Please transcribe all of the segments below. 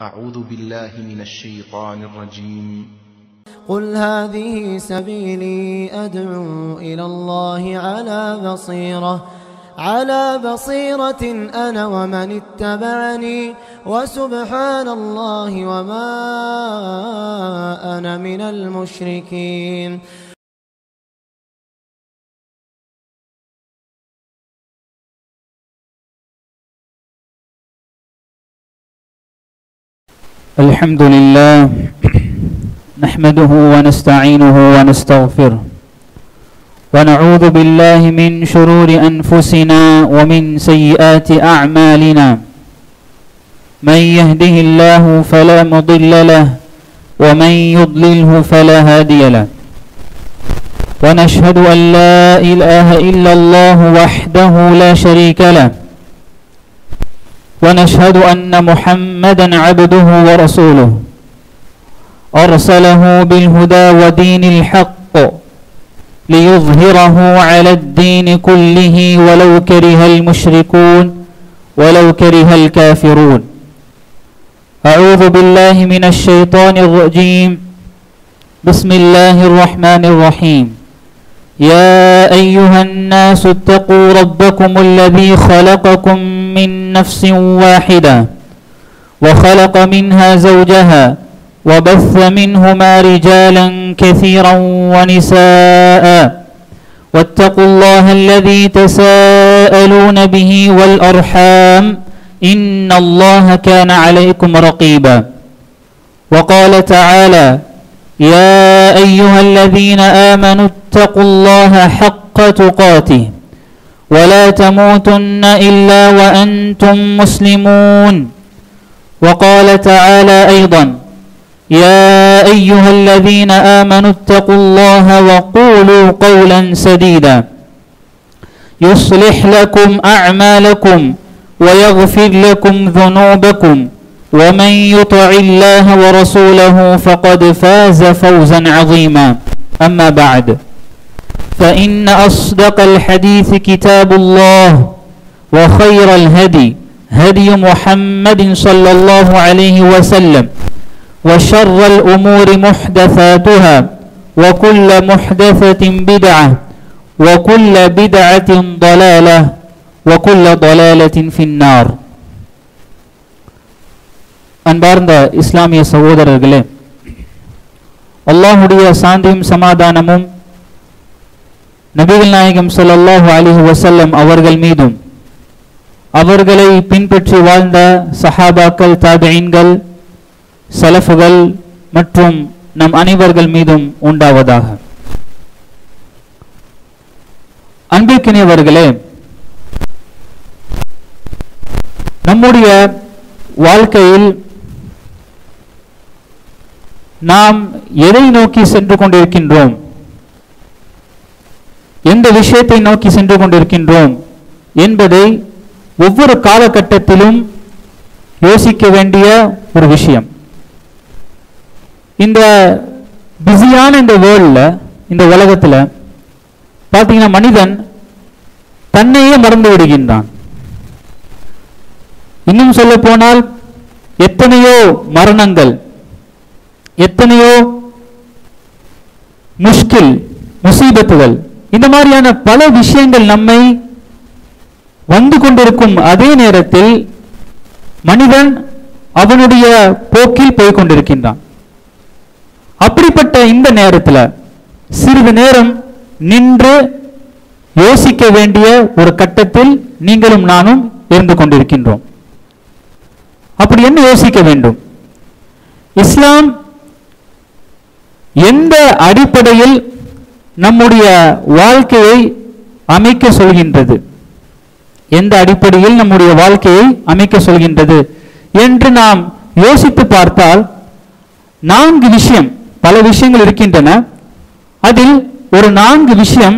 أعوذ بالله من الشيطان الرجيم. قل هذه سبيلي أدعو إلى الله على بصيرة أنا ومن اتبعني وسبحان الله وما أنا من المشركين. الحمد لله نحمده ونستعينه ونستغفره ونعوذ بالله من شرور أنفسنا ومن سيئات أعمالنا. من يهده الله فلا مضل له ومن يضلله فلا هادي له. ونشهد أن لا إله إلا الله وحده لا شريك له. ونشهد أن محمدا عبده ورسوله أرسله بالهدى ودين الحق ليظهره على الدين كله ولو كره المشركون ولو كره الكافرون. أعوذ بالله من الشيطان الرجيم. بسم الله الرحمن الرحيم. يا أيها الناس اتقوا ربكم الذي خلقكم من نفس واحدة وخلق منها زوجها وبث منهما رجالا كثيرا ونساء واتقوا الله الذي تساءلون به والأرحام إن الله كان عليكم رقيبا. وقال تعالى يا أيها الذين آمنوا اتقوا الله حق تقاته ولا تموتن إلا وأنتم مسلمون. وقال تعالى أيضا يا أيها الذين آمنوا اتقوا الله وقولوا قولا سديدا يصلح لكم أعمالكم ويغفر لكم ذنوبكم ومن يطع الله ورسوله فقد فاز فوزا عظيما. أما بعد فإن أصدق الحديث كتاب الله وخير الهدي هدي محمد صلى الله عليه وسلم وشر الأمور محدثاتها وكل محدثة بدعة وكل بدعة ضلالة وكل ضلالة في النار. அன்பார்ந்த இஸ்லாமிய சகோதரர்களே, அல்லாஹ்வுடைய சாந்தியும் சமாதானமும் நபிகள் நாயகம் ஸல்லல்லாஹு அலைஹி வஸல்லம் அவர்கள் மீதும் அவர்களை பின்பற்றி வாழ்ந்த சஹாபாக்கள், தாபிஈன்கள், சலஃபுகள் மற்றும் நம் அனைவர்கள் மீதும் உண்டாவதாக. அன்பிற்கினியவர்களே, நம்முடைய வாழ்க்கையில் நாம் எதை நோக்கி சென்று கொண்டிருக்கின்றோம், எந்த விஷயத்தை நோக்கி சென்று கொண்டிருக்கின்றோம் என்பதை ஒவ்வொரு காலகட்டத்திலும் யோசிக்க வேண்டிய ஒரு விஷயம். இந்த பிஸியான இந்த வேர்ல்ட்ல, இந்த உலகத்தில் பார்த்தீங்கன்னா மனிதன் தன்னையே மறந்து விடுகின்றான். இன்னும் சொல்ல போனால் எத்தனையோ மரணங்கள், எத்தனையோ முசீபத்துகள், இந்த மாதிரியான பல விஷயங்கள் நம்மை வந்து கொண்டிருக்கும் அதே நேரத்தில் மனிதன் அவனுடைய போக்கில் போய் கொண்டிருக்கின்றான். அப்படிப்பட்ட இந்த நேரத்தில் சிறிது நேரம் நின்று யோசிக்க வேண்டிய ஒரு கட்டத்தில் நீங்களும் நானும் இருந்து கொண்டிருக்கின்றோம். அப்படி என்ன யோசிக்க வேண்டும்? இஸ்லாம் எந்த அடிப்படையில் நம்முடைய வாழ்க்கையை அமைக்க சொல்கின்றது, எந்த அடிப்படையில் நம்முடைய வாழ்க்கையை அமைக்க சொல்கின்றது என்று நாம் யோசித்து பார்த்தால் 4 விஷயம், பல விஷயங்கள் இருக்கின்றன. அதில் ஒரு 4 விஷயம்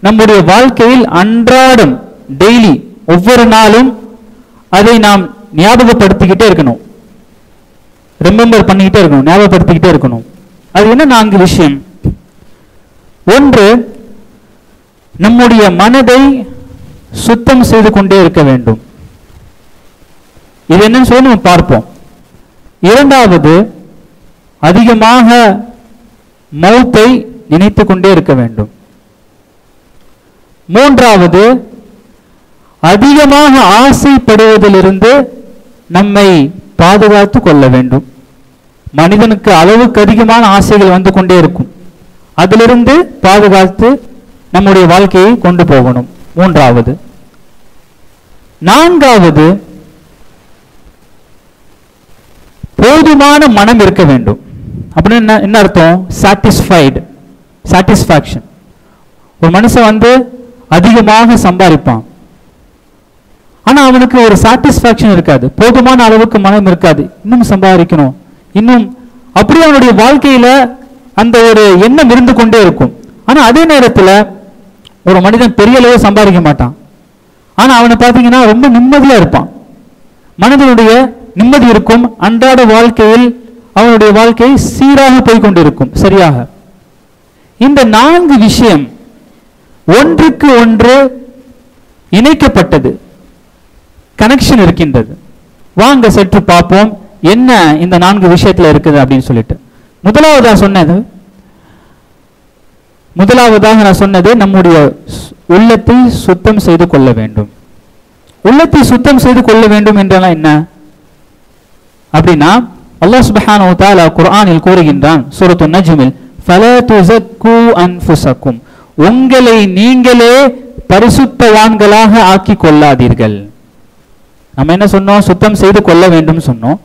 நம்முடைய வாழ்க்கையில் அன்றாடம், டெய்லி, ஒவ்வொரு நாளும் அதை நாம் ஞாபகப்படுத்திக்கிட்டே இருக்கணும், ரிமெம்பர் பண்ணிக்கிட்டே இருக்கணும், ஞாபகப்படுத்திக்கிட்டே இருக்கணும். அது என்ன 4 விஷயம்? ஒன்று, நம்முடைய மனதை சுத்தம் செய்து கொண்டே இருக்க வேண்டும். இது என்னன்னு சொல்லி நம்ம பார்ப்போம். இரண்டாவது, அதிகமாக மௌத்தை நினைத்து கொண்டே இருக்க வேண்டும். மூன்றாவது, அதிகமாக ஆசைப்படுவதிலிருந்து நம்மை பாதுகாத்து கொள்ள வேண்டும். மனிதனுக்கு அளவுக்கு அதிகமான ஆசைகள் வந்து கொண்டே இருக்கும். அதிலிருந்து பாதுகாத்து நம்முடைய வாழ்க்கையை கொண்டு போகணும். மூன்றாவது. நான்காவது, போதுமான மனம் இருக்க வேண்டும். அப்படின்னு என்ன அர்த்தம்? சாட்டிஸ்ஃபேக்ஷன். ஒரு மனுஷன் வந்து அதிகமாக சம்பாதிப்பான், ஆனா அவனுக்கு ஒரு சாட்டிஸ்ஃபேக்ஷன் இருக்காது, போதுமான அளவுக்கு மனம் இருக்காது, இன்னும் சம்பாதிக்கணும், இன்னும். அப்படியே அவனுடைய வாழ்க்கையில அந்த ஒரு எண்ணம் இருந்து கொண்டே இருக்கும். ஆனா அதே நேரத்தில் ஒரு மனிதன் பெரிய அளவு சம்பாதிக்க மாட்டான், ஆனா அவனை பார்த்தீங்கன்னா ரொம்ப நிம்மதியா இருப்பான், மனதினுடைய நிம்மதி இருக்கும், அன்றாட வாழ்க்கையில் அவனுடைய வாழ்க்கை சீராக போய்கொண்டிருக்கும். சரியாக இந்த 4 விஷயம் ஒன்றுக்கு ஒன்று இணைக்கப்பட்டது, கனெக்ஷன் இருக்கின்றது. வாங்க சற்று பார்ப்போம் என்ன இந்த 4 விஷயத்துல இருக்குது அப்படின்னு சொல்லிட்டு. முதலாவதாக நான் சொன்னது நம்முடைய உள்ளத்தை சுத்தம் செய்து கொள்ள வேண்டும். உள்ளத்தை சுத்தம் செய்து கொள்ள வேண்டும் என்றால் என்ன அப்படின்னா, அல்லாஹ் சுப்ஹானஹு வ தஆலா குர்ஆனில் கூறுகின்றான், சூரத்து நஜ்மில், ஃபலா துஸக்கு அன்ஃபுஸக்கும், உங்களை நீங்களே பரிசுத்தவான்களாக ஆக்கி கொள்ளாதீர்கள். நம்ம என்ன சொன்னோம்? சுத்தம் செய்து கொள்ள வேண்டும் சொன்னோம்.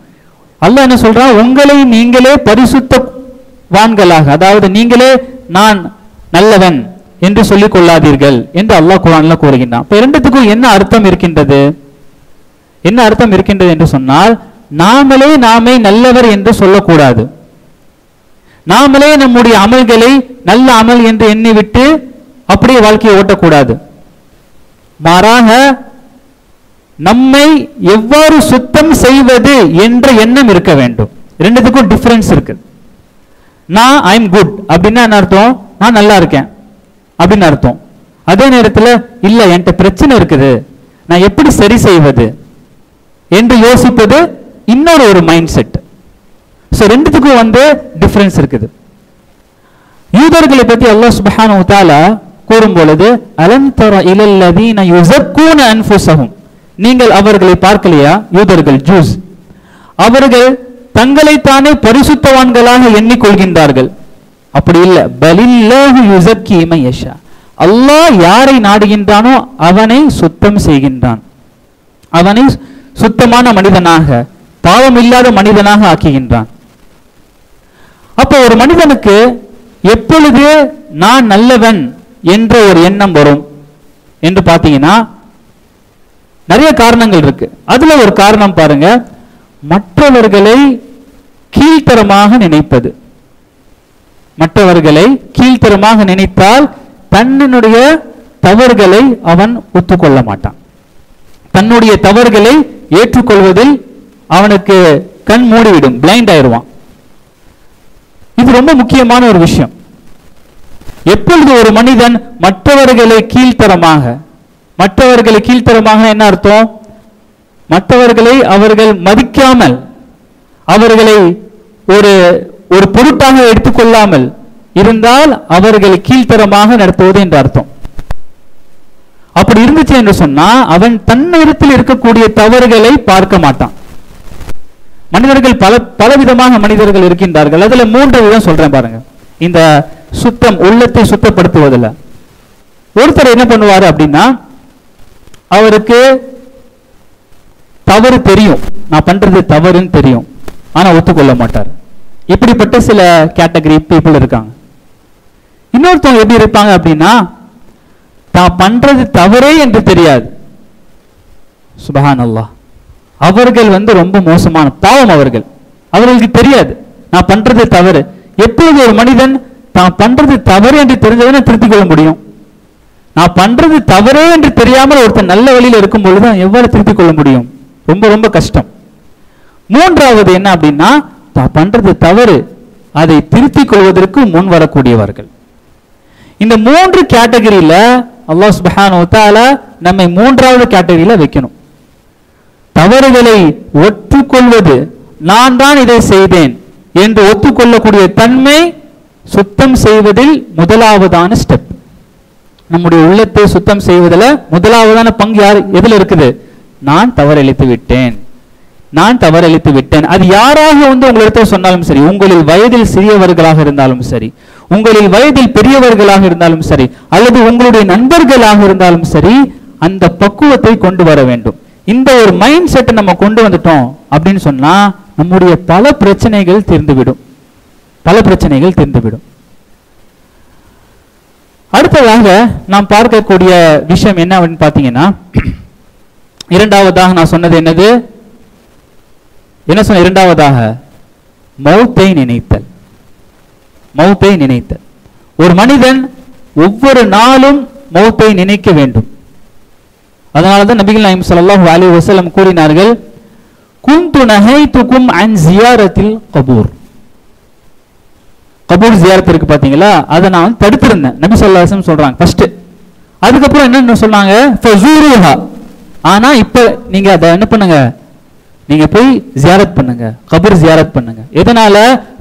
அல்லாஹ் என்ன சொல்றான்? உங்களை நீங்களே பரிசுத்தவான்களாக, அதாவது நீங்களே நான் நல்லவன் என்று சொல்லிக் கொள்ளாதீர்கள் என்று அல்லாஹ் குர்ஆன்ல கூறுகின்றான். இப்ப இரண்டுத்துக்கும் என்ன அர்த்தம் இருக்கின்றது? என்ன அர்த்தம் இருக்கின்றது என்று சொன்னால், நாமே நல்லவர் என்று சொல்லக்கூடாது, நாமளே நம்முடைய அமல்களை நல்ல அமல் என்று எண்ணிவிட்டு அப்படியே வாழ்க்கையை ஓட்டக்கூடாது. மாறாக நம்மை எவ்வாறு சுத்தம் செய்வது என்ற எண்ணம் இருக்க வேண்டும். ரெண்டுத்துக்கும் டிஃபரன்ஸ் இருக்கு. நான் ஐ எம் குட் அப்படின்னா என்ன அர்த்தம்? நான் நல்லா இருக்கேன் அப்படின்னு அர்த்தம். அதே நேரத்தில் இல்ல என்கிட்ட பிரச்சனை இருக்குது, நான் எப்படி சரி செய்வது என்று யோசிப்பது இன்னொரு ஒரு மைண்ட் செட். ஸோ ரெண்டுத்துக்கும் வந்து டிஃபரன்ஸ் இருக்குது. யூதர்களை பற்றி அல்லாஹ் சுப்ஹானஹு வ தஆலா கூறும் பொழுது, அலம் தர இலல்லதீன யுஸக்கூன அன்ஃபுஸஹும், நீங்கள் அவர்களை பார்க்கலையா? யூதர்கள், ஜூஸ், அவர்கள் தங்களைத்தானே பரிசுத்தவான்களாக எண்ணிக்கொள்கின்றார்கள். அப்படி இல்லை, பலில்லாஹு யுஸக்கி மன் யஷா, அல்லாஹ் யாரை நாடுகின்றானோ அவனை சுத்தம் செய்கின்றான், அவனை சுத்தமான மனிதனாக, பாவம் இல்லாத மனிதனாக ஆக்குகின்றான். அப்போ ஒரு மனிதனுக்கு எப்பொழுது நான் நல்லவன் என்ற ஒரு எண்ணம் வரும் என்று பார்த்தீங்கன்னா, நிறைய காரணங்கள் இருக்கு. அதுல ஒரு காரணம் பாருங்க, மற்றவர்களை கீழ்த்தரமாக நினைப்பது. மற்றவர்களை கீழ்த்தரமாக நினைத்தால் தன்னுடைய தவறுகளை அவன் ஒத்துக்கொள்ள மாட்டான், தன்னுடைய தவறுகளை ஏற்றுக்கொள்வதில் அவனுக்கு கண் மூடிவிடும், பிளைண்ட் ஆயிடுவான். இது ரொம்ப முக்கியமான ஒரு விஷயம். எப்பொழுது ஒரு மனிதன் மற்றவர்களை கீழ்த்தரமாக என்ன அர்த்தம்? மற்றவர்களை அவர்கள் மதிக்காமல், அவர்களை ஒரு ஒரு பொருட்டாக எடுத்துக்கொள்ளாமல் இருந்தால் அவர்களை கீழ்த்தரமாக நடத்துவது என்று அர்த்தம். அப்படி இருந்துச்சு என்று சொன்னா அவன் தன்னிடத்தில் இருக்கக்கூடிய தவறுகளை பார்க்க மாட்டான். மனிதர்கள் பலவிதமாக மனிதர்கள் இருக்கின்றார்கள். அதுல 3 விதம் சொல்றேன் பாருங்க. இந்த சுத்தம், உள்ளத்தை சுத்தப்படுத்துவதில் ஒருத்தர் என்ன பண்ணுவாரு அப்படின்னா, அவருக்கு தவறு தெரியும், நான் பண்றது தவறுன்னு தெரியும், ஆனா ஒத்துக்கொள்ள மாட்டார். இப்படிப்பட்ட சில கேட்டகரி பீப்புள் இருக்காங்க. இன்னொருத்தவங்க எப்படி இருப்பாங்க அப்படின்னா, தான் பண்றது தவறே என்று தெரியாது. சுப்ஹானல்லாஹ், அவர்கள் வந்து ரொம்ப மோசமான பாவம். அவர்களுக்கு தெரியாது நான் பண்றது தவறு. எப்பொழுது ஒரு மனிதன் தான் பண்றது தவறு என்று தெரிஞ்சவனை திருத்திக் கொள்ள முடியும்? நான் பண்றது தவறே என்று தெரியாமல் ஒருத்தர் நல்ல வழியில் இருக்கும் பொழுது எவ்வாறு திருத்திக் கொள்ள முடியும்? ரொம்ப ரொம்ப கஷ்டம். மூன்றாவது என்ன அப்படின்னா, தான் பண்றது தவறு, அதை திருத்திக் கொள்வதற்கு முன் வரக்கூடியவர்கள். இந்த 3 கேட்டகரியில அல்லாஹ் சுப்ஹானஹு வ தஆலா நம்மை 3வது கேட்டகரியில வைக்கணும். தவறுகளை ஒற்றுக்கொள்வது, நான் தான் இதை செய்தேன் என்று ஒத்துக்கொள்ளக்கூடிய தன்மை சுத்தம் செய்வதில் முதலாவதான ஸ்டெப். நம்முடைய உள்ளத்தை சுத்தம் செய்வதில் முதலாவதான பங்கு எதுல இருக்குது? நான் தவறளித்து விட்டேன், நான் தவறளித்து விட்டேன். அது யாராக உங்களிடத்தில் சொன்னாலும் சரி, உங்களில் வயதில் சிறியவர்களாக இருந்தாலும் சரி, உங்களில் வயதில் பெரியவர்களாக இருந்தாலும் சரி, அல்லது உங்களுடைய நண்பர்களாக இருந்தாலும் சரி, அந்த பக்குவத்தை கொண்டு வர வேண்டும். இந்த ஒரு மைண்ட் செட்டை நம்ம கொண்டு வந்துட்டோம் அப்படின்னு சொன்னா நம்முடைய பல பிரச்சனைகள் தீர்ந்துவிடும், பல பிரச்சனைகள் தீர்ந்துவிடும். அடுத்ததாக நாம் பார்க்கக்கூடிய விஷயம் என்ன அப்படின்னு பாத்தீங்கன்னா, இரண்டாவதாக நான் சொன்னது என்னது? என்ன சொன்ன? இரண்டாவதாக மௌத்தை நினைத்தல். மௌத்தை நினைத்தல். ஒரு மனிதன் ஒவ்வொரு நாளும் மௌத்தை நினைக்க வேண்டும். அதனாலதான் நபிகள் நாயகம் ஸல்லல்லாஹு அலைஹி வஸல்லம் கூறினார்கள், குந்து நஹைதுகும் அன் ஜியாரத்தில் கபூர். கபூர் ஜியாரத் இருக்கு பாத்தீங்களா, அதை நான் தடுத்திருந்தேன் நபி ஸல்லல்லாஹு அலைஹி வஸல்லம் சொல்றாங்க ஃபர்ஸ்ட். அதுக்கப்புறம் என்ன சொன்னாங்க? ஃபஸூருஹா. ஆனா இப்ப நீங்க அதை என்ன பண்ணுங்க? நீங்க போய் ஜியாரத் பண்ணுங்க, கபர் ஜியாரத் பண்ணுங்க. எதனால?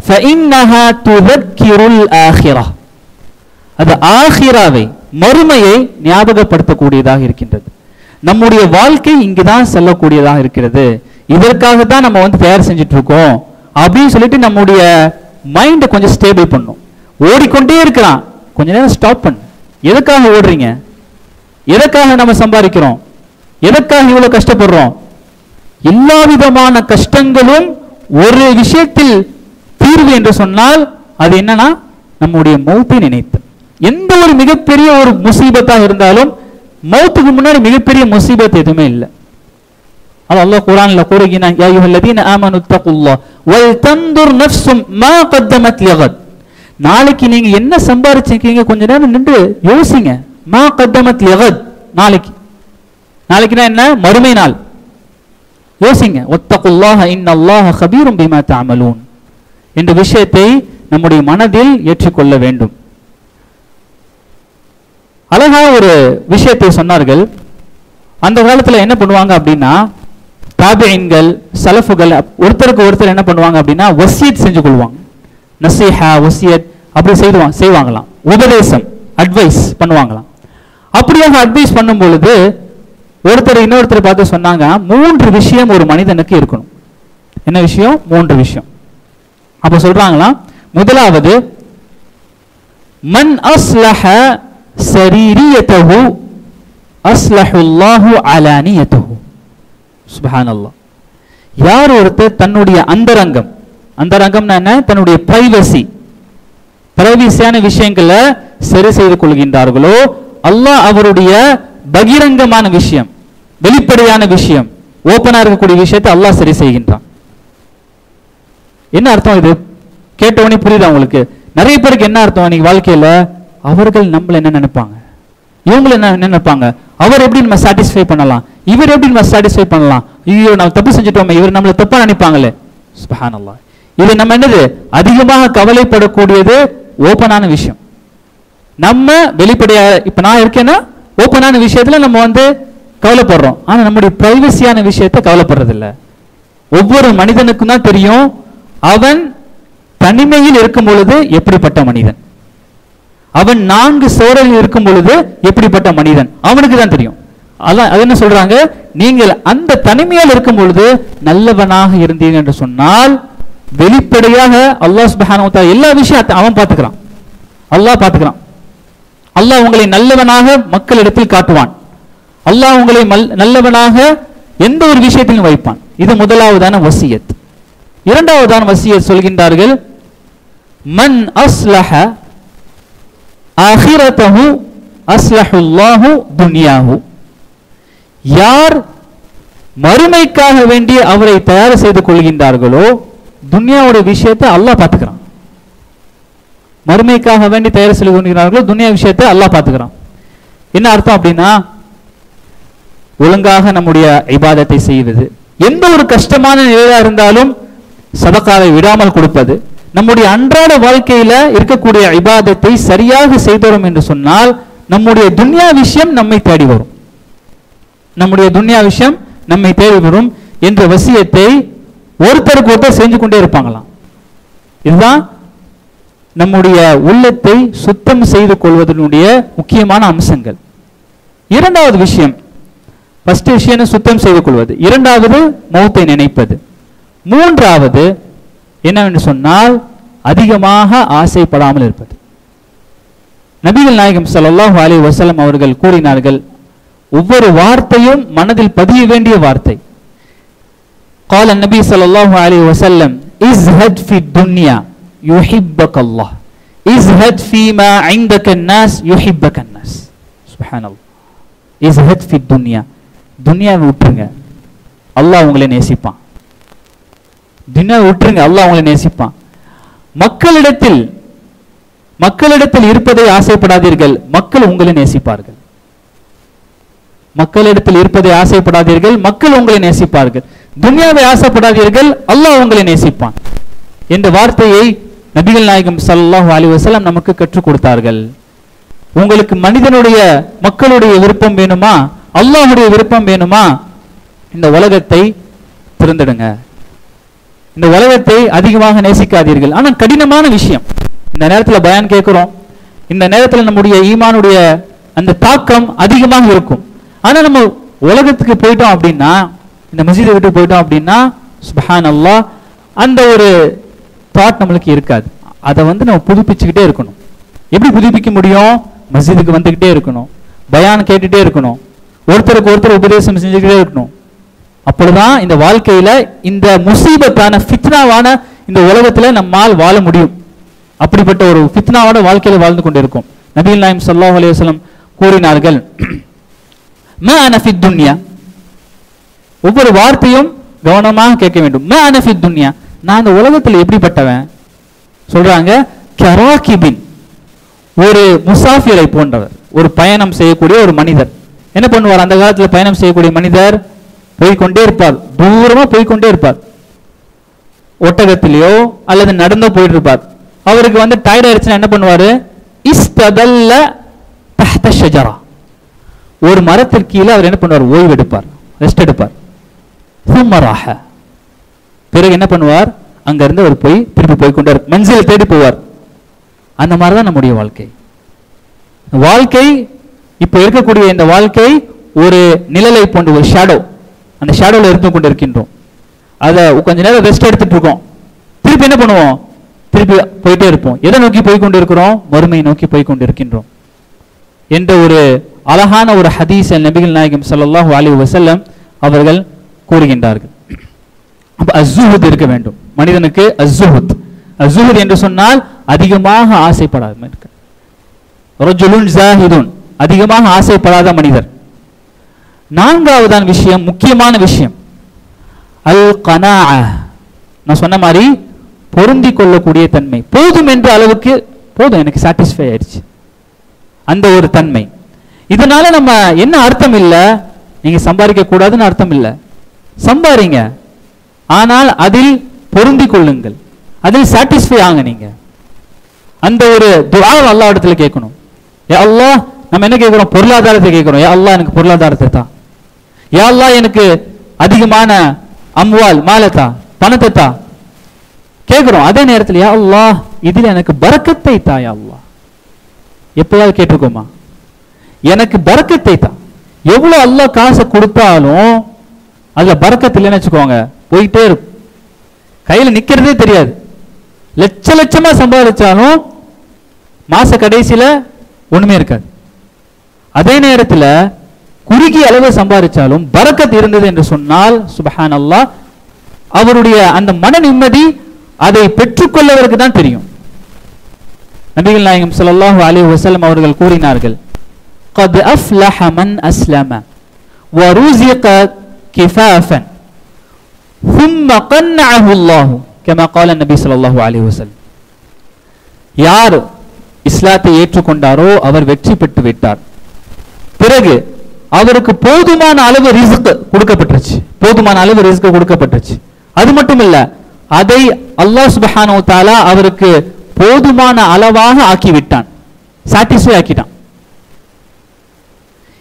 ஃபஇன்னஹா துذكிருல் ஆখিরাহ. அது ஆখিরাவை, மறுமையை ஞாபகப்படுத்தக்கூடியதாக இருக்கின்றது. நம்முடைய வாழ்க்கை இங்குதான் செல்லக்கூடியதாக இருக்கிறது, இதற்காக தான் நம்ம தயார் செஞ்சுட்டு இருக்கோம் அப்படின்னு சொல்லிட்டு நம்முடைய மைண்டை கொஞ்சம் ஸ்டேபிள் பண்ணும். ஓடிக்கொண்டே இருக்கிறான், கொஞ்ச நேரம் ஸ்டாப் பண்ணு. எதுக்காக ஓடுறீங்க? எதற்காக நம்ம சம்பாதிக்கிறோம்? எதற்காக இவ்வளவு கஷ்டப்படுறோம்? எல்லா விதமான கஷ்டங்களும் ஒரு விஷயத்தில் தீர்வு என்று சொன்னால் அது என்னன்னா நம்முடைய மௌத்தை நினைத்து. எந்த ஒரு மிகப்பெரிய ஒரு முசீபத்தாக இருந்தாலும் மௌத்துக்கு முன்னாடி மிகப்பெரிய முசீபத் எதுவுமே இல்லை. அது அல்லாஹ் குர்ஆன்ல கூறுகிறான், யா அய்யுஹல்லதீன ஆமனு தக்குல்லாஹ் வல் தன்துர் நஃப்ஸும் மா கத்தமத் லிகத். நாளைக்கு நீங்க என்ன சம்பாதிச்சிருக்கீங்க கொஞ்ச நேரம் நின்று யோசிங்க. மா கத்தமத் லிகத், நாளைக்கு. நாளைக்குனா என்ன? மறுமை நாள். யோசிங்க. வத்தகுல்லாஹ இன்னல்லாஹ கபீரும் பிமா தஅமலூன் என்ற விஷயத்தை நம்முடைய மனதில் ஏற்றுக்கொள்ள வேண்டும். அழகா ஒரு விஷயத்தை சொன்னார்கள். அந்த காலத்துல என்ன பண்ணுவாங்க அப்படின்னா, தாபிஈன்கள், சலஃபுகள் ஒருத்தருக்கு ஒருத்தர் என்ன பண்ணுவாங்க அப்படின்னா வசியத் செஞ்சு கொள்வாங்க. நசீஹா, வசியத் அப்படி செய்வாங்களாம். உபதேசம், அட்வைஸ் பண்ணுவாங்களாம். அப்படியாக அட்வைஸ் பண்ணும் பொழுது ஒருத்தர் இன்னொருத்தர் பார்த்து சொன்னாங்க, 3 விஷயம் ஒரு மனிதனுக்கு இருக்கணும். என்ன விஷயம்? 3 விஷயம். அப்ப சொல்றாங்களாம், முதலாவது மன் அஸ்லஹ சரீரியதஹு அஸ்லஹுல்லாஹு அலானியதஹு. சுப்ஹானல்லாஹ். யார் ஒருத்தர் தன்னுடைய அந்தரங்கம், அந்தரங்கம்னா என்ன? தன்னுடைய பிரைவசியான விஷயங்களை சரி செய்து கொள்கின்றார்களோ அல்லாஹ் அவருடைய பகிரங்கமான விஷயம், வெளிப்படையான விஷயம், ஓப்பனா இருக்கக்கூடிய விஷயத்தை அல்லாஹ் சரி செய்கின்றான். என்ன அர்த்தம்? இது கேட்டவனே புரியுதா உங்களுக்கு? நிறைய பேருக்கு என்ன அர்த்தம் இன்னைக்கு வாழ்க்கையில? அவர்கள் நம்மள என்ன நினைப்பாங்க, இவங்க என்ன நினைப்பாங்க, அவர் எப்படி நம்ம சாட்டிஸ்ஃபை பண்ணலாம், இவர் எப்படி நம்ம சாட்டிஸ்ஃபை பண்ணலாம், ஐயோ நம்ம தப்பு செஞ்சுட்டோமே, இவர் நம்மள தப்பா நினைப்பாங்களே. சுப்ஹானல்லாஹ். இது நம்ம என்னது அதிகமாக கவலைப்படக்கூடியது ஓப்பனான விஷயம். நம்ம வெளிப்படையா இப்ப நான் இருக்கேன்னா ஓப்பனான விஷயத்துல நம்ம கவலைப்படுறோம். ஆனா நம்முடைய பிரைவசியான விஷயத்தை கவலைப்படுறது இல்ல. ஒவ்வொரு மனிதனுக்கும் தான் தெரியும் அவன் தனிமையில் இருக்கும் பொழுது எப்படிப்பட்ட மனிதன், அவன் 4 சோழலில் இருக்கும் பொழுது எப்படிப்பட்ட மனிதன் அவனுக்கு தான் தெரியும். அதான் அது என்ன சொல்றாங்க, நீங்கள் அந்த தனிமையில் இருக்கும் பொழுது நல்லவனாக இருந்தீங்க என்று சொன்னால் வெளிப்படையாக அல்லாஹ் சுப்ஹானஹு வ தஆலா எல்லா விஷயத்தையும் அவன் பார்த்துக்கிறான். அல்லாஹ் பார்த்துக்கிறான். அல்லாஹ் உங்களை நல்லவனாக மக்களிடத்தில் காட்டுவான். அல்லாஹ் உங்களை நல்லவனாக எந்த ஒரு விஷயத்திலும் வைப்பான். இது முதலாவதான வசியத். இரண்டாவதான வசியத் சொல்கின்றார்கள், மன் அஸ்லஹ ஆகிரதஹு அஸ்லஹுல்லாஹு துன்யாஹு. யார் மறுமைக்காக வேண்டி அவரை தயார் செய்து கொள்கின்றார்களோ துன்யாவுடைய விஷயத்தை அல்லாஹ் பார்த்துக்கிறான். மறுமைக்காக வேண்டி தயார் செய்து கொள்கிறார்களோ துன்யா விஷயத்தை அல்லாஹ் பார்த்துக்கிறான். என்ன அர்த்தம் அப்படின்னா, ஒழுங்காக நம்முடைய இபாதத்தை செய்வது, எந்த ஒரு கஷ்டமான நிலையா இருந்தாலும் சதகாவை விடாமல் கொடுப்பது, நம்முடைய அன்றாட வாழ்க்கையில இருக்கக்கூடிய இபாதத்தை சரியாக செய்தோம் என்று சொன்னால் நம்முடைய துன்யா விஷயம் நம்மை தேடி வரும். நம்முடைய துன்யா விஷயம் நம்மை தேடி வரும் என்ற வசியத்தை ஒருத்தருக்கு ஒருத்தர் செஞ்சு கொண்டே இருப்பாங்களாம். இதுதான் நம்முடைய உள்ளத்தை சுத்தம் செய்து கொள்வதனுடைய முக்கியமான அம்சங்கள். இரண்டாவது விஷயம், ஃபர்ஸ்ட் விஷயம் சுத்தம் செய்து கொள்வது, இரண்டாவது மௌத்தை நினைப்பது, மூன்றாவது என்னவென்று சொன்னால் அதிகமாக ஆசைப்படாமல் இருப்பது. நபிகள் நாயகம் ஸல்லல்லாஹு அலைஹி வஸல்லம் அவர்கள் கூறினார்கள், ஒவ்வொரு வார்த்தையும் மனதில் பதிய வேண்டிய வார்த்தை. قال النبي صلى الله عليه وسلم ازهد في الدنيا يحبك الله ازهد فيما عندك الناس يحبك الناس. سبحان الله. ازهد في الدنيا, துன்யாவை விட்டுருங்க, அல்லாஹ் உங்களை நேசிப்பான். துன்யாவை விட்டுருங்க, அல்லாஹ் உங்களை நேசிப்பான். மக்களிடத்தில் இருப்பதை ஆசைப்படாதீர்கள், மக்கள் உங்களை நேசிப்பார்கள். மக்களிடத்தில் இருப்பதை ஆசைப்படாதீர்கள், மக்கள் உங்களை நேசிப்பார்கள். துன்யாவை ஆசைப்படாதீர்கள், அல்லாஹ் உங்களை நேசிப்பான் என்ற வார்த்தையை நபிகள் நாயகம் ஸல்லல்லாஹு அலைஹி வஸல்லம் நமக்கு கற்றுக் கொடுத்தார்கள். உங்களுக்கு மனிதனுடைய மக்களுடைய விருப்பம் வேணுமா, அல்லாஹ்வுடைய விருப்பம் வேணுமா, இந்த உலகத்தை திறந்துடுங்க, இந்த உலகத்தை அதிகமாக நேசிக்காதீர்கள். ஆனா கடினமான விஷயம். இந்த நேரத்தில் பயான் கேட்கிறோம், இந்த நேரத்தில் நம்முடைய ஈமானுடைய அந்த தாக்கம் அதிகமாக இருக்கும். ஆனா நம்ம உலகத்துக்கு போயிட்டோம் அப்படின்னா, இந்த மஸ்ஜிதை விட்டு போயிட்டோம் அப்படின்னா சுப்ஹானல்லாஹ் அந்த ஒரு தாட் நம்மளுக்கு இருக்காது. அதை நம்ம புதுப்பிச்சுக்கிட்டே இருக்கணும். எப்படி புதுப்பிக்க முடியும்? மஸ்ஜிதுக்கு வந்துகிட்டே இருக்கணும், பயான் கேட்டுட்டே இருக்கணும், ஒருத்தருக்கு ஒருத்தர் உபதேசம் செஞ்சுக்கிட்டே இருக்கணும். அப்பொழுதுதான் இந்த வாழ்க்கையில இந்த முசீபத்தான ஃபித்னாவான இந்த உலகத்துல நம்மால் வாழ முடியும். அப்படிப்பட்ட ஒரு ஃபித்னாவான வாழ்க்கையில வாழ்ந்து கொண்டிருக்கும். நபிகள் நாயகம் ஸல்லல்லாஹு அலைஹி வஸல்லம் கூறினார்கள், மா அன ஃபித் துன்யா, ஒவ்வொரு வார்த்தையும் கவனமாக கேட்க வேண்டும். மா அன ஃபித் துன்யா, நான் இந்த உலகத்தில் எப்படிப்பட்டவன் சொல்றாங்க, கராகிபின், ஒரு முசாஃபிரை போன்றவர், ஒரு பயணம் செய்யக்கூடிய ஒரு மனிதர். என்ன பண்ணுவார்? அந்த காலத்தில் பயணம் செய்யக்கூடிய மனிதர் போய்கொண்டே இருப்பார், தூரமா போய்கொண்டே இருப்பார், ஒட்டகத்திலேயோ அல்லது நடந்தோ போயிட்டு இருப்பார். அவருக்கு டயர்ட் ஆயிடுச்சுன்னா என்ன பண்ணுவாரு? இஸ்ததல்ல தஹ்த ஷஜரா, ஒரு மரத்திற்கு கீழே அவர் என்ன பண்ணுவார்? ஓய்வு எடுப்பார், ரெஸ்ட் எடுப்பார். சும்மராஹ, பிறகு என்ன பண்ணுவார்? அங்க இருந்து அவர் திருப்பி போய்கொண்டே மன்சிலை தேடி போவார். அந்த மாதிரிதான் நம்முடைய வாழ்க்கை இப்ப இருக்கக்கூடிய இந்த வாழ்க்கை ஒரு நிழலை போன்ற ஒரு ஷேடோ. அந்த ஷேடோல இருந்து கொண்டு இருக்கின்றோம். அதை கொஞ்ச நேரம் ரெஸ்ட் எடுத்துட்டு இருக்கோம், திருப்பி என்ன பண்ணுவோம்? திருப்பி போயிட்டே இருப்போம். எதை நோக்கி போய்கொண்டு இருக்கிறோம்? மறுமையை நோக்கி போய்கொண்டு இருக்கின்றோம் என்ற ஒரு அழகான ஒரு ஹதீஸ் நபிகள் நாயகம் ஸல்லல்லாஹு அலைஹி வஸல்லம் அவர்கள் கூறுகின்றார்கள். அப்ப அஸ்ஸுஹுத் இருக்க வேண்டும் மனிதனுக்கு. அஸ்ஸுஹுத் என்று சொன்னால் அதிகமாக ஆசைப்படாத இருக்க. ரஜுலுன் ஸாஹிதுன், அதிகமாக ஆசைப்படாத மனிதர். நான்காவதான விஷயம், முக்கியமான விஷயம், அல் கனாஅ, நான் சொன்ன மாதிரி பொருந்தி கொள்ளக்கூடிய தன்மை. போதும் என்ற அளவுக்கு போதும், எனக்கு சாட்டிஸ்ஃபை ஆயிடுச்சு, அந்த ஒரு தன்மை. இதனால நம்ம என்ன அர்த்தம் இல்லை, நீங்க சம்பாதிக்க கூடாதுன்னு அர்த்தம் இல்லை. சம்பாதிங்க, ஆனால் அதில் பொருந்தி கொள்ளுங்கள், அதில் சாட்டிஸ்ஃபை ஆங்க. நீங்க அந்த ஒரு துஆ அல்லாஹ் இடத்துல கேட்கணும். யா அல்லாஹ், நம்ம என்ன கேட்கிறோம்? பொருளாதாரத்தை கேட்கிறோம். யா அல்லாஹ் எனக்கு பொருளாதாரத்தை தா, யா அல்லாஹ் எனக்கு அதிகமான அம்வால் மாலத்தா, பணத்தை தா கேட்கிறோம். அதே நேரத்தில் யா அல்லாஹ் இதில் எனக்கு பரக்கத்தை தா. யா அல்லாஹ் எப்போதாவது கேட்டிருக்கோமா? எனக்கு பரக்கத்தை தா. எவ்வளவு அல்லாஹ் காசை கொடுத்தாலும் அதுல பரக்கத்து இல்லைன்னு வச்சுக்கோங்க, போயிட்டே இருக்கும், கையில நிக்கிறதே தெரியாது. லட்சமா சம்பாதிச்சாலும் மாச கடைசியில ஒண்ணுமே இருக்காது. அதே நேரத்தில் குறுகிய அளவு சம்பாதிச்சாலும் பரக்கத் இருந்தது என்று சொன்னால் சுப்ஹானல்லாஹ், அவருடைய அந்த மன நிம்மதி அதை பெற்றுக்கொள்ளவருக்கு தான் தெரியும். நபிகள் நாயகம் ஸல்லல்லாஹு அலைஹி வஸல்லம் அவர்கள் கூறினார்கள், قد أفلح من أسلم ورزق كفافا ثم قنعه الله كما قال النبي صلى الله عليه وسلم. யார் இஸ்லாத்தை ஏற்றுக்கொண்டாரோ அவர் வெற்றி பெற்று விட்டார். பிறகு அவருக்கு போதுமான அளவு ரிஸ்க் கொடுக்கப்பட்டுச்சு, போதுமான அளவு ரிஸ்க் கொடுக்கப்பட்டுச்சு. அது மட்டும் இல்ல, அதை அல்லாஹ் சுப்ஹானஹு வ தஆலா அவருக்கு போதுமான அளவாக ஆக்கிவிட்டான், சாட்டிஸ்ஃபை ஆக்கிட்டான்.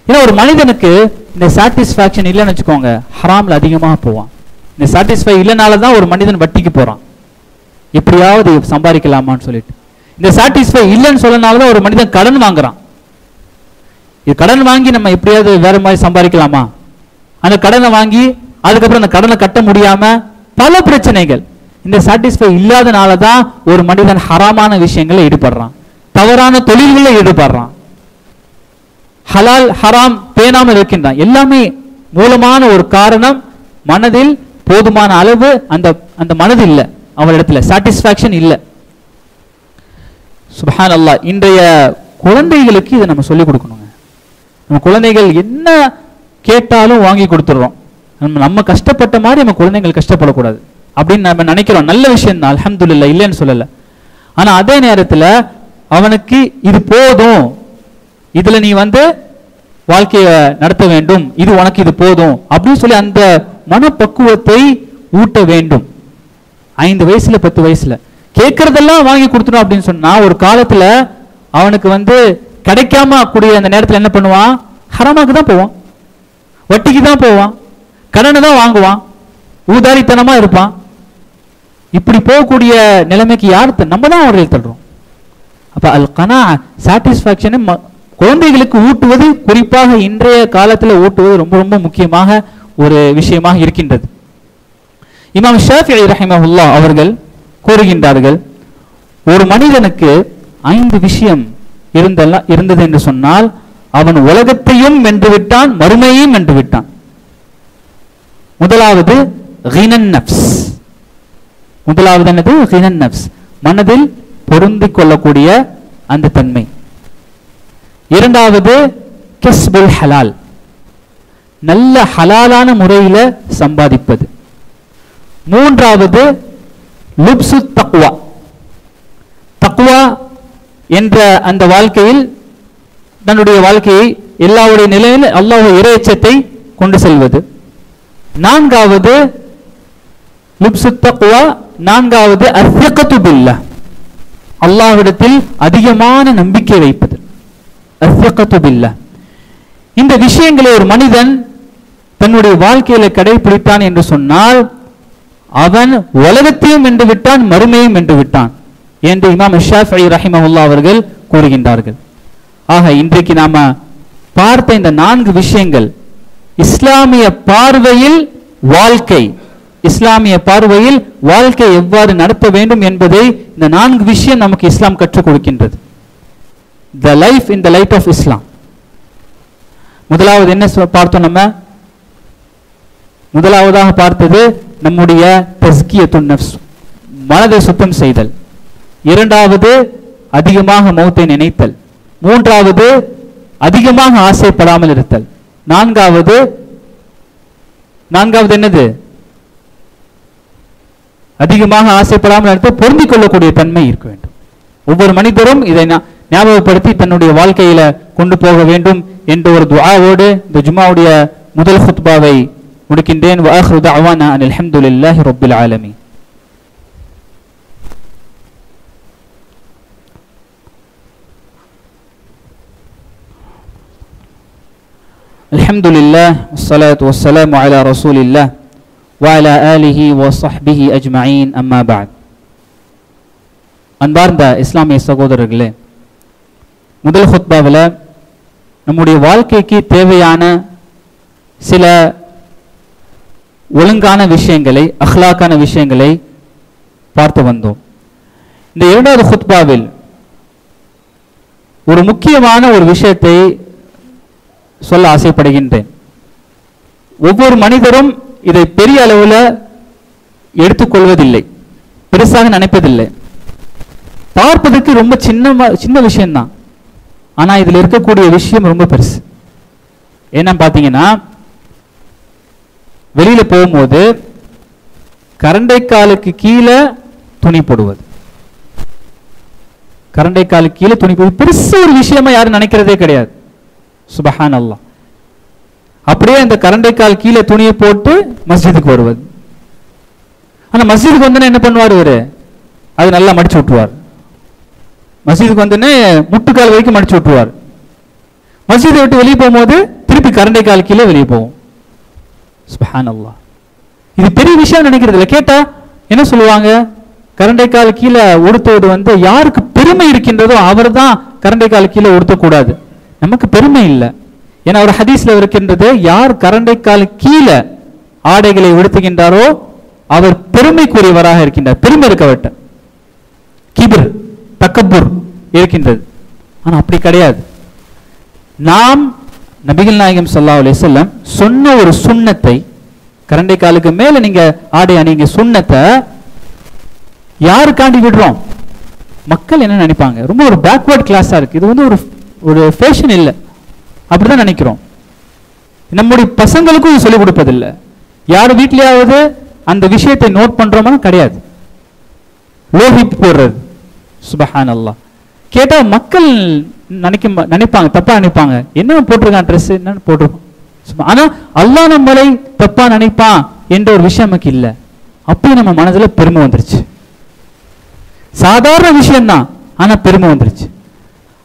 ஏன்னா ஒரு மனிதனுக்கு இந்த சாட்டிஸ்ஃபேக்ஷன் இல்லைன்னு வச்சுக்கோங்க, ஹராம்ல அதிகமாக போவான். இந்த சாட்டிஸ்ஃபை இல்லைனால தான் ஒரு மனிதன் வட்டிக்கு போறான், எப்படியாவது சம்பாதிக்கலாமான்னு சொல்லிட்டு. இந்த சாட்டிஸ்ஃபை இல்லைன்னு சொல்லனால தான் ஒரு மனிதன் கடன் வாங்குறான். இது கடன் வாங்கி நம்ம எப்படியாவது வேற மாதிரி சம்பாதிக்கலாமா, அந்த கடனை வாங்கி அதுக்கப்புறம் அந்த கடனை கட்ட முடியாம பல பிரச்சனைகள். இந்த சாட்டிஸ்ஃபை இல்லாதனால தான் ஒரு மனிதன் ஹராமான விஷயங்களை ஈடுபடுறான், தவறான தொழில்களில் ஈடுபடுறான், ஹலால் ஹராம் பேணாமல் இருக்கின்றான். எல்லாமே மூலமான ஒரு காரணம் மனதில் போதுமான அளவு அந்த அந்த மனது இல்லை, அவரிடத்துல சாட்டிஸ்பாக்சன் இல்லை. சுப்ஹான் அல்லாஹ். இன்றைய குழந்தைகளுக்கு இதை நம்ம சொல்லிக் கொடுக்கணுங்க. நம்ம குழந்தைகள் என்ன கேட்டாலும் வாங்கி கொடுத்துடுறோம். நம்ம கஷ்டப்பட்ட மாதிரி நம்ம குழந்தைகள் கஷ்டப்படக்கூடாது அப்படின்னு நம்ம நினைக்கிறோம். நல்ல விஷயம் தான், அல்ஹம்துலில்லாஹ், இல்லைன்னு சொல்லல. ஆனா அதே நேரத்துல அவனுக்கு இது போதும், இதுல நீ வாழ்க்கைய நடத்த வேண்டும், இது உனக்கு இது போதும் அப்படின்னு சொல்லி அந்த மனப்பக்குவத்தை ஊட்ட வேண்டும். 5 வயசுல 10 வயசுல கேட்கறதெல்லாம் வாங்கி கொடுத்துடும் அப்படின்னு சொன்னா ஒரு காலத்துல அவனுக்கு கிடைக்காம கூடிய அந்த நேரத்தில் என்ன பண்ணுவான், ஹராமாக்கு தான் போவான், வட்டிக்கு தான் போவான், கடனை தான் வாங்குவான், ஊதாரித்தனமா இருப்பான். இப்படி போகக்கூடிய நிலைமைக்கு யார் நம்ம தான் அவர்கள் தள்ளுறோம். அப்ப அல் கனா சாட்டிஸ்பாக்சனை குழந்தைகளுக்கு ஊட்டுவது, குறிப்பாக இன்றைய காலத்தில் ஊட்டுவது ரொம்ப ரொம்ப முக்கியமாக ஒரு விஷயமாக இருக்கின்றது. இமாம் ஷாஃபிஈ ரஹிமஹுல்லாஹ் அவர்கள் கூறுகின்றார்கள், ஒரு மனிதனுக்கு 5 விஷயம் இருந்தது என்று சொன்னால் அவன் உலகத்தையும் வென்று விட்டான், மறுமையையும் வென்று விட்டான். முதலாவது கினன் நஃப்ஸ். முதலாவது என்னது? கினன் நஃப்ஸ், மனதில் பொருந்திக் கொள்ளக்கூடிய அந்த தன்மை. இரண்டாவது கஸ்புல் ஹலால், நல்ல ஹலாலான முறையில சம்பாதிப்பது. மூன்றாவது லுப்சு தக்வா, தக்வா என்ற அந்த வாழ்க்கையில் தன்னுடைய வாழ்க்கையை எல்லாவுடைய நிலையில் அல்லாஹ்வுடைய இறையச்சத்தை கொண்டு செல்வது. நான்காவது லுப்சு தக்வா, நான்காவது அஸ்ஸகத்து பில்லாஹ், அல்லாஹ்விடத்தில் அதிகமான நம்பிக்கை வைப்பது. அஸ்ஸகத்து பில்லாஹ். இந்த விஷயங்களை ஒரு மனிதன் தன்னுடைய வாழ்க்கையில கடைபிடித்தான் என்று சொன்னால் அவன் உலகத்தையும் வென்று விட்டான், மறுமையும் வென்று விட்டான் என்று இமாம் ஷாஃபிஈ ரஹிமஹுல்லாஹ் அவர்கள் கூறுகின்றார்கள். ஆக இன்றைக்கு நாம பார்த்த இந்த 4 விஷயங்கள் இஸ்லாமிய பார்வையில் வாழ்க்கை, இஸ்லாமிய பார்வையில் வாழ்க்கை எவ்வாறு நடத்த வேண்டும் என்பதை இந்த 4 விஷயம் நமக்கு இஸ்லாம் கற்றுக் கொடுக்கின்றது. The life in the light of Islam. முதலாவது என்ன பார்த்தோம்? நம்ம முதலாவதாக பார்த்தது நம்முடைய தஸ்கியத்துன் நஃப்ஸ், மனதை சுத்தம் செய்தல். இரண்டாவது அதிகமாக மௌத்தை நினைத்தல். மூன்றாவது அதிகமாக ஆசைப்படாமல் இருத்தல். நான்காவது என்னது? அதிகமாக ஆசைப்படாமல் இருக்க பொருந்திக் கொள்ளக்கூடிய தன்மை இருக்க வேண்டும். ஒவ்வொரு மனிதரும் இதை ஞாபகப்படுத்தி தன்னுடைய வாழ்க்கையில கொண்டு போக வேண்டும் என்ற ஒரு துஆவோடு இந்த ஜும்ஆவுடைய முதல் குத்பாவை முடிக்கின்றேன். வ ஆখিরு தஅவானா அனில் ஹம்துலில்லாஹி ரப்பில் ஆலமீன். அல்ஹம்துலில்லாஹ் வஸ்ஸலாத்து வஸ்ஸலாமு அலா ரசூலில்லாஹ் வ அலா ஆலிஹி வ ஸஹ்பிஹி அஜ்மஈன். அம்மா பஅத். அன்பார்ந்த இஸ்லாமிய சகோதரர்களே, முதல் குத்பாவில் நம்முடைய வாழ்க்கைக்கு தேவையான சில ஒழுங்கான விஷயங்களை, அஹ்லாக்கான விஷயங்களை பார்த்து வந்தோம். இந்த இரண்டாவது குத்பாவில் ஒரு முக்கியமான ஒரு விஷயத்தை சொல்ல ஆசைப்படுகின்றேன். ஒவ்வொரு மனிதரும் இதை பெரிய அளவில் எடுத்துக்கொள்வதில்லை, பெருசாக நினைப்பதில்லை. பார்ப்பதற்கு ரொம்ப சின்ன விஷயம்தான், ஆனா இதுல இருக்கக்கூடிய விஷயம் ரொம்ப பெருசு. என்னன்னு பாத்தீங்கன்னா, வெளியில போகும்போது கரண்டைக்காலுக்கு கீழே துணி போடுவது. கரண்டைக்காலுக்கு கீழே துணி போடுவது பெருசு ஒரு விஷயமா யாரும் நினைக்கிறதே கிடையாது. சுபஹான் அல்லாஹ். அப்படியே அந்த கரண்டைக்கால் கீழே துணியை போட்டு மஸ்ஜிதுக்கு வருவது. ஆனா மஸ்ஜிதுக்கு வந்து என்ன பண்ணுவார்? அது நல்லா மடிச்சு விட்டுருவார். மஸ்ஜிதுக்கு வந்து முட்டுக்கால் வரைக்கும் மடிச்சு விட்டுருவார். மஸ்ஜிதை விட்டு வெளியே போகும்போது திருப்பி கரண்டைக்கால் கீழே வெளியே போகும். சுப்ஹானல்லாஹ். இது பெரிய விஷயம் நினைக்கிறது இல்லை. கேட்டா என்ன சொல்லுவாங்க, கரண்டைக்கால் கீழே உடுத்துவது யாருக்கு பெருமை இருக்கின்றதோ அவர் தான் கரண்டைக்கால் கீழே உடுத்தக்கூடாது. நமக்கு பெருமை இல்லை. ஏன்னா ஒரு ஹதீஸ்ல இருக்கின்றது, யார் கரண்டைக்கால் கீழே ஆடைகளை உடுத்துகின்றாரோ அவர் பெருமைக்குரியவராக இருக்கின்றார். பெருமை இருக்கவட்ட கிபிர் தக்கபுர் இருக்கின்றது. ஆனா அப்படி கிடையாது. நாம் நபிகள் நாயகம் ஸல்லல்லாஹு அலைஹி வஸல்லம் சொன்ன ஒரு சுன்னத்தை, கரண்டைக்காலுக்கு மேல நீங்க ஆடை அணிங்க சுன்னத்தை யாருக்காண்டி விடுறோம்? மக்கள் என்ன நினைப்பாங்க? ரொம்ப ஒரு பேக்வர்ட் கிளாஸா இருக்கு, இது ஒரு ஃபேஷன் இல்லை, அப்படிதான் நினைக்கிறோம். நம்முடைய பசங்களுக்கும் சொல்லிக் கொடுப்பதில்லை. யார் வீட்லயாவது அந்த விஷயத்தை நோட் பண்றோமா? கிடையாது. லோஹிப் போடுறது, சுப்ஹானல்லாஹ். கேட்டா மக்கள் நினைப்பாங்க, தப்பா நினைப்பாங்க, என்ன போட்டிருக்கான் ட்ரெஸ், என்னன்னு போட்டிருக்கோம். ஆனா அல்லாஹ் நம்மளை தப்பா நினைப்பான் என்ற ஒரு விஷயம் நமக்கு இல்லை. அப்போ நம்ம மனதுல பெருமை வந்துருச்சு. சாதாரண விஷயம்தான், ஆனா பெருமை வந்துருச்சு.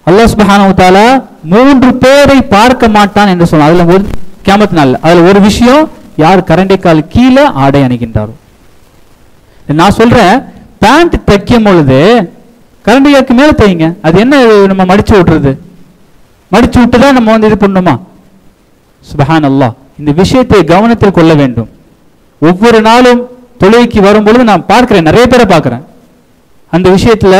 அல்லாஹ் சுப்ஹானஹு வ தஆலா 3 பேரை பார்க்க மாட்டான் என்று சொன்னான். அதுல ஒரு கியாமத் நாள்ல அதுல ஒரு விஷயம், யார் கரண்டைக்கால் கீழே ஆடை அணிகின்றாரோ. நான் சொல்றேன், பேண்ட் தைக்கும் பொழுது கரண்டைக்காலுக்கு மேல தைங்க. அது என்ன நம்ம மடிச்சு விட்டுறது? மடிச்சு விட்டுதான் நம்ம இது பண்ணுமா? சுப்ஹானல்லாஹ். இந்த விஷயத்தை கவனத்தில் கொள்ள வேண்டும். ஒவ்வொரு நாளும் தொழுகைக்கு வரும் பொழுது நான் பார்க்கிறேன், நிறைய பேரை பார்க்கிறேன், அந்த விஷயத்துல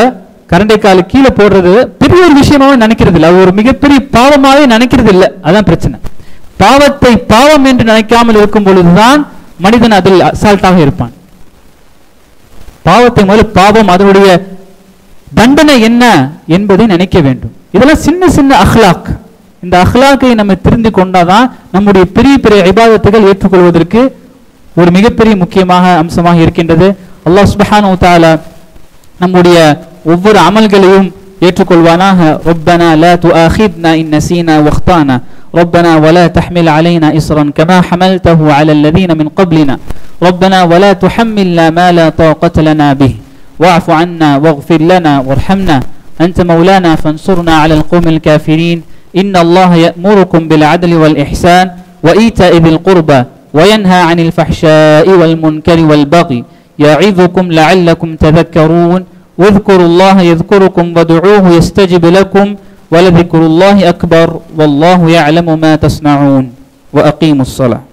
கரண்டைக்கால் கீழே போடுறது பெரிய ஒரு விஷயமாவே நினைக்கிறது இல்லை. அது ஒரு மிகப்பெரிய பாவமாவே நினைக்கிறது இல்லை. அதான் பிரச்சனை. பாவத்தை பாவம் என்று நினைக்காமல் இருக்கும் பொழுதுதான் மனிதன் அதில் அசால்ட்டாக இருப்பான். பாவத்தை முதல்ல பாவம், அதனுடைய தண்டனை என்ன என்பதை நினைக்க வேண்டும். இதெல்லாம் சின்ன சின்ன அஹ்லாக். இந்த அஹ்லாக்கை நம்ம தெரிந்து கொண்டாதான் நம்முடைய பெரிய பெரிய இபாதத்துகள் ஏற்றுக்கொள்வதற்கு ஒரு மிகப்பெரிய முக்கியமாக அம்சமாக இருக்கின்றது. அல்லாஹ் சுப்ஹானஹு வ தஆலா நம்முடைய ஒவ்வொரு அமல்களையும் ஏற்றுக்கொள்வானாக. ரப்பனா லா துஆഖித்னா இன் நஸீனா வஅக்தானா ரப்பனா வலா தஹ்மில் அலைனா இஸ்ரன் கமா ஹமல்தஹு அலல் லதீன மின் قبلنا ربنا ولا تحملنا ما لا طاقة لنا به واعف عنا واغفر لنا وارحمنا أنت مولانا فانصرنا على القوم الكافرين إن الله يأمركم بالعدل والإحسان وإيتاء ذي القربى وينهى عن الفحشاء والمنكر والبغي يعظكم لعلكم تذكرون واذكروا الله يذكركم وادعوه يستجب لكم ولذكر الله أكبر والله يعلم ما تصنعون وأقيموا الصلاة.